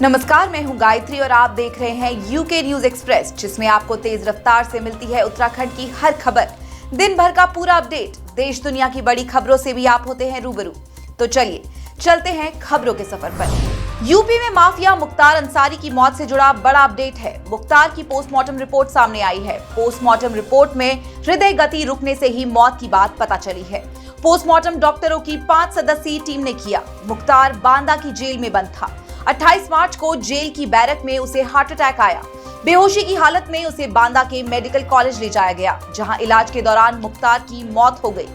नमस्कार, मैं हूं गायत्री और आप देख रहे हैं यूके न्यूज एक्सप्रेस, जिसमें आपको तेज रफ्तार से मिलती है उत्तराखंड की हर खबर। दिन भर का पूरा अपडेट, देश दुनिया की बड़ी खबरों से भी आप होते हैं रूबरू। तो चलिए चलते हैं खबरों के सफर पर। यूपी में माफिया मुख्तार अंसारी की मौत से जुड़ा बड़ा अपडेट है। मुख्तार की पोस्टमार्टम रिपोर्ट सामने आई है। पोस्टमार्टम रिपोर्ट में हृदय गति रुकने से ही मौत की बात पता चली है। पोस्टमार्टम डॉक्टरों की 5 सदस्यीय टीम ने किया। मुख्तार बांदा की जेल में बंद था। 28 मार्च को जेल की बैरक में उसे हार्ट अटैक आया। बेहोशी की हालत में उसे बांदा के मेडिकल कॉलेज ले जाया गया, जहां इलाज के दौरान मुख्तार की मौत हो गई।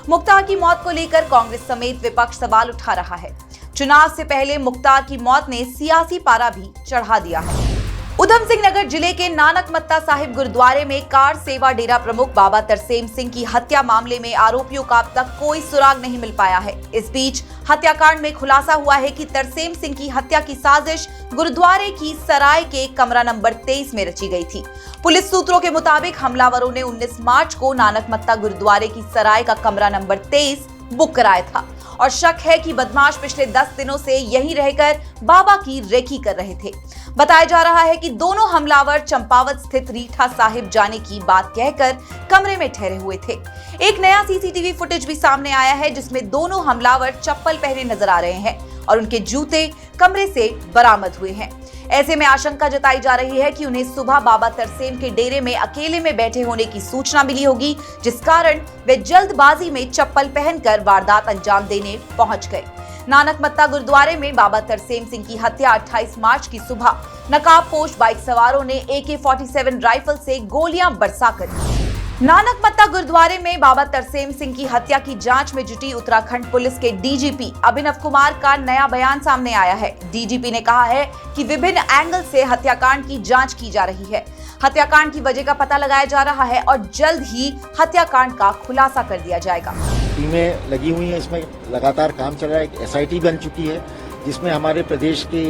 मुख्तार की मौत को लेकर कांग्रेस समेत विपक्ष सवाल उठा रहा है। चुनाव से पहले मुख्तार की मौत ने सियासी पारा भी चढ़ा दिया है। उधम सिंह नगर जिले के नानकमत्ता साहिब गुरुद्वारे में कार सेवा डेरा प्रमुख बाबा तरसेम सिंह की हत्या मामले में आरोपियों का अब तक कोई सुराग नहीं मिल पाया है। इस बीच हत्याकांड में खुलासा हुआ है कि तरसेम सिंह की हत्या की साजिश गुरुद्वारे की सराय के कमरा नंबर 23 में रची गई थी। पुलिस सूत्रों के मुताबिक हमलावरों ने 19 मार्च को नानकमत्ता गुरुद्वारे की सराय का कमरा नंबर 23 बुक कराया था और शक है कि बदमाश पिछले 10 दिनों से यहीं रहकर बाबा की रेकी कर रहे थे। बताया जा रहा है कि दोनों हमलावर चंपावत स्थित रीठा साहिब जाने की बात कहकर कमरे में ठहरे हुए थे। एक नया सीसीटीवी फुटेज भी सामने आया है, जिसमें दोनों हमलावर चप्पल पहने नजर आ रहे हैं और उनके जूते कमरे से बरामद हुए हैं। ऐसे में आशंका जताई जा रही है कि उन्हें सुबह बाबा तरसेम के डेरे में अकेले में बैठे होने की सूचना मिली होगी, जिस कारण वे जल्दबाजी में चप्पल पहनकर वारदात अंजाम देने पहुंच गए। नानकमत्ता गुरुद्वारे में बाबा तरसेम सिंह की हत्या 28 मार्च की सुबह नकाबपोश बाइक सवारों ने AK-47 राइफल से गोलियां बरसाकर की। नानकमत्ता गुरुद्वारे में बाबा तरसेम सिंह की हत्या की जांच में जुटी उत्तराखंड पुलिस के डीजीपी अभिनव कुमार का नया बयान सामने आया है। डीजीपी ने कहा है कि विभिन्न एंगल से हत्याकांड की जांच की जा रही है। हत्याकांड की वजह का पता लगाया जा रहा है और जल्द ही हत्याकांड का खुलासा कर दिया जाएगा। टीमें लगी हुई हैं, इसमें लगातार काम चल रहा है। एक SIT बन चुकी है, जिसमें हमारे प्रदेश के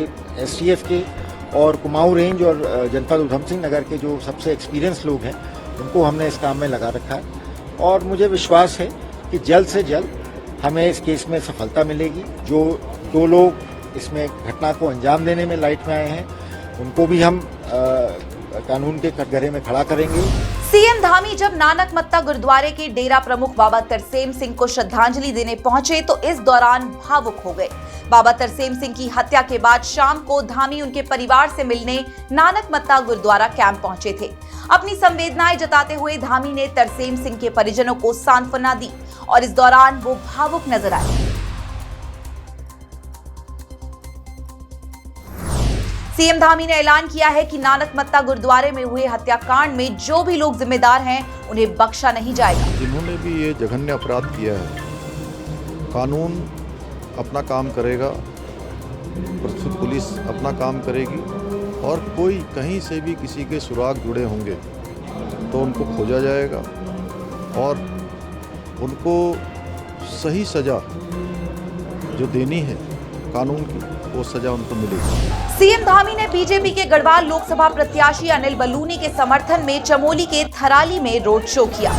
STF के और कुमाऊं रेंज और जनपद उधम सिंह नगर के जो सबसे एक्सपीरियंस लोग हैं, उनको हमने इस काम में लगा रखा है और मुझे विश्वास है कि जल्द से जल्द हमें इस केस में सफलता मिलेगी। जो 2 लोग इसमें घटना को अंजाम देने में लाइट में आए हैं, उनको भी हम कानून के कटघरे में खड़ा करेंगे। सीएम धामी जब नानकमत्ता गुरुद्वारे के डेरा प्रमुख बाबा तरसेम सिंह को श्रद्धांजलि देने पहुंचे तो इस दौरान भावुक हो गए। बाबा तरसेम सिंह की हत्या के बाद शाम को धामी उनके परिवार से मिलने नानकमत्ता गुरुद्वारा कैंप पहुंचे थे। अपनी संवेदनाएं जताते हुए धामी ने तरसेम सिंह के परिजनों को सांत्वना दी और इस दौरान वो भावुक नजर आए। सीएम धामी ने ऐलान किया है कि नानकमत्ता गुरुद्वारे में हुए हत्याकांड में जो भी लोग जिम्मेदार हैं, उन्हें बख्शा नहीं जाएगा। जिन्होंने भी ये जघन्य अपराध किया है, कानून अपना काम करेगा, पुलिस अपना काम करेगी और कोई कहीं से भी किसी के सुराग जुड़े होंगे तो उनको खोजा जाएगा और उनको सही सजा जो देनी है कानून की, वो सजा उनको मिलेगी। सीएम धामी ने बीजेपी के गढ़वाल लोकसभा प्रत्याशी अनिल बलूनी के समर्थन में चमोली के थराली में रोड शो किया।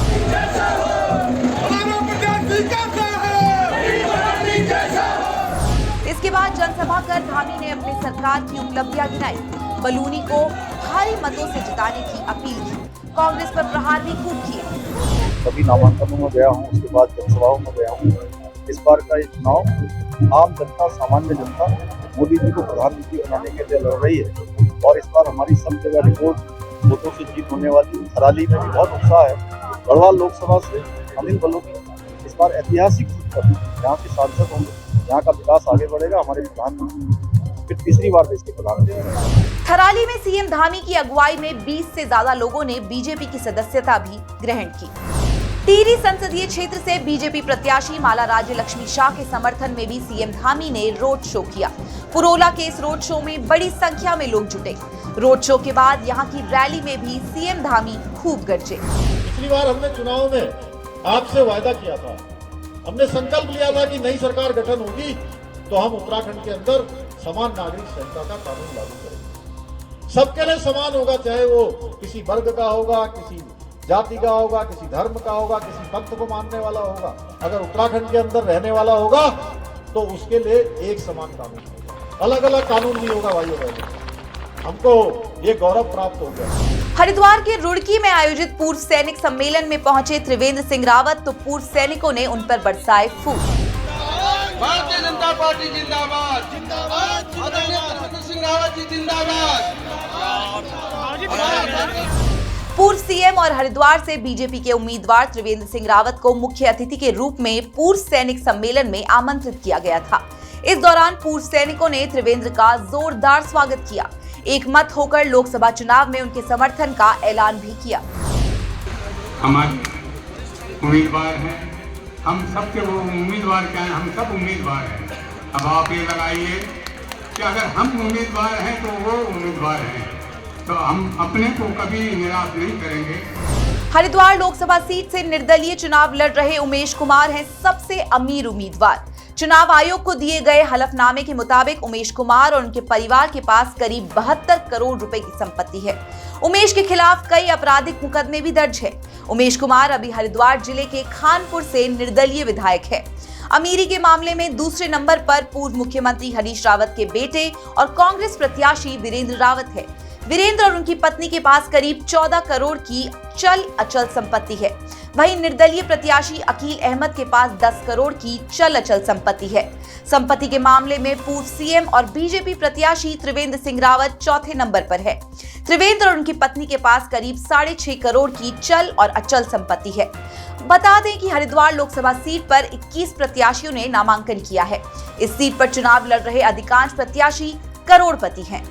इसके बाद जनसभा कर धामी ने अपनी सरकार की उपलब्धियां गिनाई। बलूनी को भारी मतों से जिताने की अपील की। कांग्रेस पर प्रहार भी खूब किए। कभी नामांकनों में गया हूँ, उसके बाद जनसभाओं में गया हूँ। इस बार का ये चुनाव आम जनता, सामान्य जनता मोदी जी को प्रधानमंत्री बनाने के लिए लड़ रही है और इस बार हमारी सब जगह रिपोर्ट वोटों से जीत होने वाली। थराली में भी बहुत उत्साह है। गढ़वाल लोकसभा से अनिल बलूनी इस बार ऐतिहासिक जीत कर यहाँ के सांसद होंगे, यहाँ का विकास आगे बढ़ेगा। हमारे प्रधानमंत्री फिर तीसरी बार देश के प्रधानमंत्री। थराली में सीएम धामी की अगुवाई में 20 से ज्यादा लोगों ने बीजेपी की सदस्यता भी ग्रहण की। टिहरी संसदीय क्षेत्र से बीजेपी प्रत्याशी माला राज्य लक्ष्मी शाह के समर्थन में भी सीएम धामी ने रोड शो किया। पुरोला के इस रोड शो में बड़ी संख्या में लोग जुटे। रोड शो के बाद यहाँ की रैली में भी सीएम धामी खूब गरजे। पिछली बार हमने चुनाव में आपसे वायदा किया था, हमने संकल्प लिया था कि नई सरकार गठन होगी तो हम उत्तराखंड के अंदर समान नागरिक संहिता का कानून लागू करेंगे। सबके लिए समान होगा, चाहे वो किसी वर्ग का होगा, किसी जाति का होगा, किसी धर्म का होगा, किसी पंथ को मानने वाला होगा। अगर उत्तराखंड के अंदर रहने वाला होगा तो उसके लिए एक समान कानून होगा। अलग अलग कानून नहीं होगा भाइयों बहनों। हमको ये गौरव प्राप्त हो गया। हरिद्वार के रुड़की में आयोजित पूर्व सैनिक सम्मेलन में पहुंचे त्रिवेंद्र सिंह रावत तो पूर्व सैनिकों ने उन पर बरसाए फूल। भारतीय जनता पार्टी जिंदाबाद, जिंदाबाद, आदरणीय त्रिवेंद्र सिंह रावत जी जिंदाबाद। पूर्व सीएम और हरिद्वार से बीजेपी के उम्मीदवार त्रिवेंद्र सिंह रावत को मुख्य अतिथि के रूप में पूर्व सैनिक सम्मेलन में आमंत्रित किया गया था। इस दौरान पूर्व सैनिकों ने त्रिवेंद्र का जोरदार स्वागत किया। एक मत होकर लोकसभा चुनाव में उनके समर्थन का ऐलान भी किया। हमारे उम्मीदवार हैं, हम सबके वो उम्मीदवार क्या हैं, हम सब उम्मीदवार हैं। अब आप ये लगाइए कि अगर हम उम्मीदवार हैं तो वो उम्मीदवार हैं, तो हम अपने को कभी निराश नहीं करेंगे। हरिद्वार लोकसभा सीट से निर्दलीय चुनाव लड़ रहे उमेश कुमार हैं सबसे अमीर उम्मीदवार। चुनाव आयोग को दिए गए हलफनामे के मुताबिक उमेश कुमार और उनके परिवार के पास करीब 72 करोड़ रुपए की संपत्ति है। उमेश के खिलाफ कई आपराधिक मुकदमे भी दर्ज है। उमेश कुमार अभी हरिद्वार जिले के खानपुर से निर्दलीय विधायक है। अमीरी के मामले में दूसरे नंबर पर पूर्व मुख्यमंत्री हरीश रावत के बेटे और कांग्रेस प्रत्याशी वीरेंद्र रावत है। वीरेंद्र और उनकी पत्नी के पास करीब 14 करोड़ की चल अचल संपत्ति है। वहीं निर्दलीय प्रत्याशी अकील अहमद के पास 10 करोड़ की चल अचल संपत्ति है। संपत्ति के मामले में पूर्व सीएम और बीजेपी प्रत्याशी त्रिवेंद्र सिंह रावत चौथे नंबर पर है। त्रिवेंद्र और उनकी पत्नी के पास करीब 6.5 करोड़ की चल और अचल संपत्ति है। बता दें कि हरिद्वार लोकसभा सीट पर 21 प्रत्याशियों ने नामांकन किया है। इस सीट पर चुनाव लड़ रहे अधिकांश प्रत्याशी करोड़पति हैं।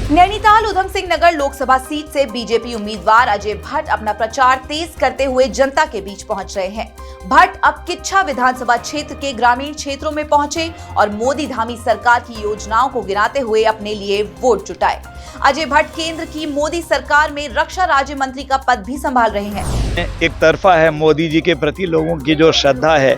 नैनीताल उधम सिंह नगर लोकसभा सीट से बीजेपी उम्मीदवार अजय भट्ट अपना प्रचार तेज करते हुए जनता के बीच पहुंच रहे हैं। भट्ट अब किच्छा विधानसभा क्षेत्र के ग्रामीण क्षेत्रों में पहुंचे और मोदी धामी सरकार की योजनाओं को गिनाते हुए अपने लिए वोट जुटाए। अजय भट्ट केंद्र की मोदी सरकार में रक्षा राज्य मंत्री का पद भी संभाल रहे हैं। एक तरफा है मोदी जी के प्रति लोगों की जो श्रद्धा है,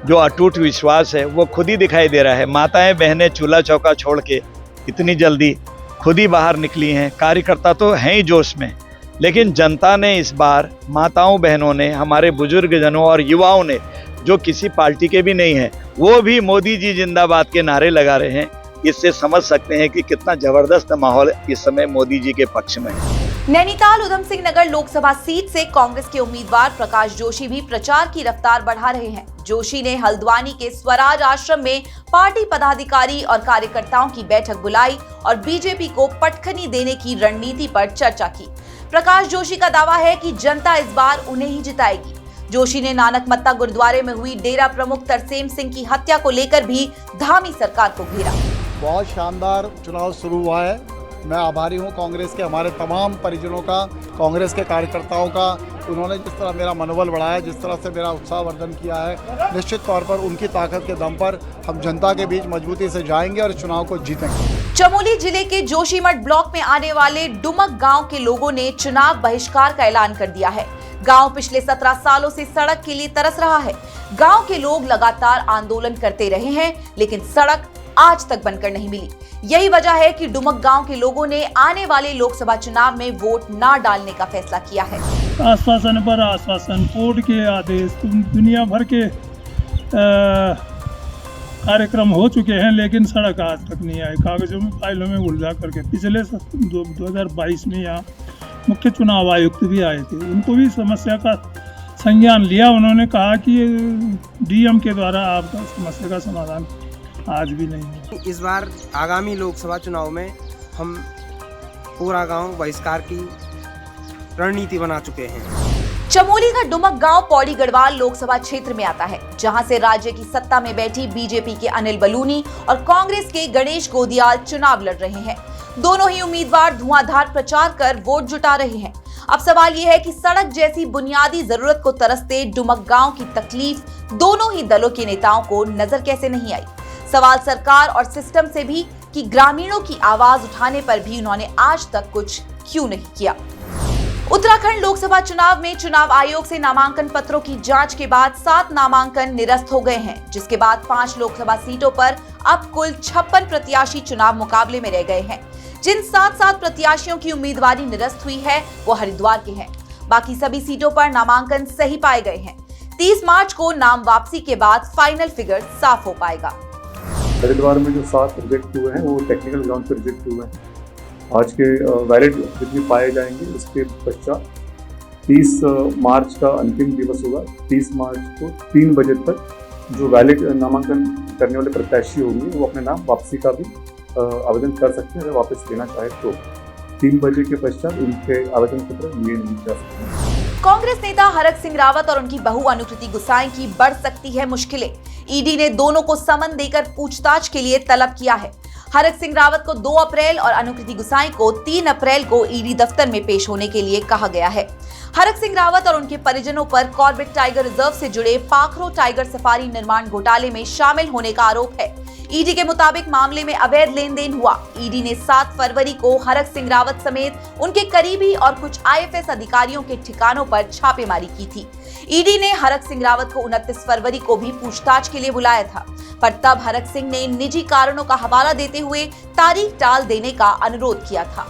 जो अटूट विश्वास है, वो खुद ही दिखाई दे रहा है। माताएं बहनें चूल्हा चौका छोड़ के इतनी जल्दी खुद ही बाहर निकली हैं। कार्यकर्ता तो हैं ही जोश में, लेकिन जनता ने इस बार, माताओं बहनों ने, हमारे बुजुर्ग जनों और युवाओं ने, जो किसी पार्टी के भी नहीं है, वो भी मोदी जी जिंदाबाद के नारे लगा रहे हैं। इससे समझ सकते हैं कि कितना जबरदस्त माहौल इस समय मोदी जी के पक्ष में है। नैनीताल उधम सिंह नगर लोकसभा सीट से कांग्रेस के उम्मीदवार प्रकाश जोशी भी प्रचार की रफ्तार बढ़ा रहे हैं। जोशी ने हल्द्वानी के स्वराज आश्रम में पार्टी पदाधिकारी और कार्यकर्ताओं की बैठक बुलाई और बीजेपी को पटखनी देने की रणनीति पर चर्चा की। प्रकाश जोशी का दावा है कि जनता इस बार उन्हें ही जिताएगी। जोशी ने नानक मत्ता गुरुद्वारे में हुई डेरा प्रमुख तरसेम सिंह की हत्या को लेकर भी धामी सरकार को घेरा। बहुत शानदार चुनाव शुरू हुआ है। मैं आभारी हूं कांग्रेस के हमारे तमाम परिजनों का, कांग्रेस के कार्यकर्ताओं का। उन्होंने जिस तरह मेरा मनोबल बढ़ाया, जिस तरह से मेरा उत्साहवर्धन किया है, निश्चित तौर पर उनकी ताकत के दम पर हम जनता के बीच मजबूती से जाएंगे और चुनाव को जीतेंगे। चमोली जिले के जोशीमठ ब्लॉक में आने वाले डुमक गांव के लोगों ने चुनाव बहिष्कार का ऐलान कर दिया है। गांव पिछले 17 सालों से सड़क के लिए तरस रहा है। गांव के लोग लगातार आंदोलन करते रहे हैं, लेकिन सड़क आज तक बनकर नहीं मिली। यही वजह है कि डुमक गांव के लोगों ने आने वाले लोकसभा चुनाव में वोट न डालने का फैसला किया है। आश्वासन पर आश्वासन, कोर्ट के आदेश, दुनिया भर के कार्यक्रम हो चुके हैं, लेकिन सड़क आज तक नहीं आई। कागजों में, फाइलों में उलझा करके। पिछले 2022 में यहाँ मुख्य चुनाव आयुक्त भी आए थे, उनको भी समस्या का संज्ञान लिया। उन्होंने कहा कि डीएम के द्वारा आपका समस्या का समाधान आज भी नहीं है। इस बार आगामी लोकसभा चुनाव में हम पूरा गांव बहिष्कार की रणनीति बना चुके हैं। चमोली का डुमक गांव पौड़ी गढ़वाल लोकसभा क्षेत्र में आता है, जहां से राज्य की सत्ता में बैठी बीजेपी के अनिल बलूनी और कांग्रेस के गणेश गोदियाल चुनाव लड़ रहे हैं। दोनों ही उम्मीदवार धुआंधार प्रचार कर वोट जुटा रहे हैं। अब सवाल ये है कि सड़क जैसी बुनियादी जरूरत को तरसते डुमक गांव की तकलीफ दोनों ही दलों के नेताओं को नजर कैसे नहीं आई। सवाल सरकार और सिस्टम से भी कि ग्रामीणों की आवाज उठाने पर भी उन्होंने आज तक कुछ क्यों नहीं किया। उत्तराखंड लोकसभा चुनाव में चुनाव आयोग से नामांकन पत्रों की जांच के बाद 7 नामांकन निरस्त हो गए हैं, जिसके बाद 5 लोकसभा सीटों पर अब कुल 56 प्रत्याशी चुनाव मुकाबले में रह गए हैं। जिन 7 प्रत्याशियों की उम्मीदवारी निरस्त हुई है वो हरिद्वार के हैं। बाकी सभी सीटों पर नामांकन सही पाए गए हैं। 30 मार्च को नाम वापसी के बाद फाइनल फिगर साफ हो पाएगा। हरिद्वार में जो 7 रिजेक्ट हुए हैं वो टेक्निकल ग्राउंड पर रिजेक्ट हुए हैं। आज के वैलिड जितने पाए जाएंगे उसके पश्चात 30 मार्च का अंतिम दिवस होगा। 30 मार्च को 3 बजे तक जो वैलिड नामांकन करने वाले प्रत्याशी होंगे वो अपने नाम वापसी का भी आवेदन कर सकते हैं। अगर वापस लेना चाहे तो 3 बजे के पश्चात उनके आवेदन पत्र लिए नहीं जा सकते। कांग्रेस नेता हरक सिंह रावत और उनकी बहू अनुकृति गुसाई की बढ़ सकती है मुश्किलें। ईडी ने दोनों को समन देकर पूछताछ के लिए तलब किया है। हरक सिंह रावत को 2 अप्रैल और अनुकृति गुसाई को 3 अप्रैल को ईडी दफ्तर में पेश होने के लिए कहा गया है। हरक सिंह रावत और उनके परिजनों पर कॉर्बेट टाइगर रिजर्व से जुड़े पाखरो टाइगर सफारी निर्माण घोटाले में शामिल होने का आरोप है। ईडी के मुताबिक मामले में अवैध लेन देन हुआ। ईडी ने 7 फरवरी को हरक सिंह रावत समेत उनके करीबी और कुछ आईएफएस अधिकारियों के ठिकानों पर छापेमारी की थी। ईडी ने हरक सिंह रावत को 29 फरवरी को भी पूछताछ के लिए बुलाया था, पर तब हरक सिंह ने निजी कारणों का हवाला देते हुए तारीख टाल देने का अनुरोध किया था।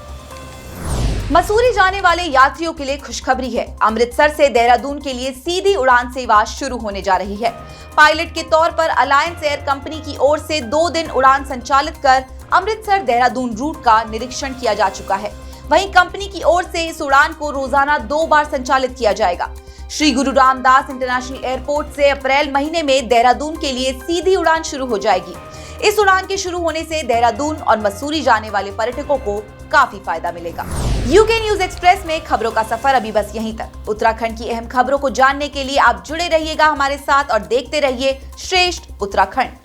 मसूरी जाने वाले यात्रियों के लिए खुशखबरी है। अमृतसर से देहरादून के लिए सीधी उड़ान सेवा शुरू होने जा रही है। पायलट के तौर पर अलायंस एयर कंपनी की ओर से 2 दिन उड़ान संचालित कर अमृतसर देहरादून रूट का निरीक्षण किया जा चुका है। वहीं कंपनी की ओर से इस उड़ान को रोजाना 2 बार संचालित किया जाएगा। श्री गुरु रामदास इंटरनेशनल एयरपोर्ट से अप्रैल महीने में देहरादून के लिए सीधी उड़ान शुरू हो जाएगी। इस उड़ान के शुरू होने से देहरादून और मसूरी जाने वाले पर्यटकों को काफी फायदा मिलेगा। यूके न्यूज एक्सप्रेस में खबरों का सफर अभी बस यहीं तक। उत्तराखंड की अहम खबरों को जानने के लिए आप जुड़े रहिएगा हमारे साथ और देखते रहिए श्रेष्ठ उत्तराखंड।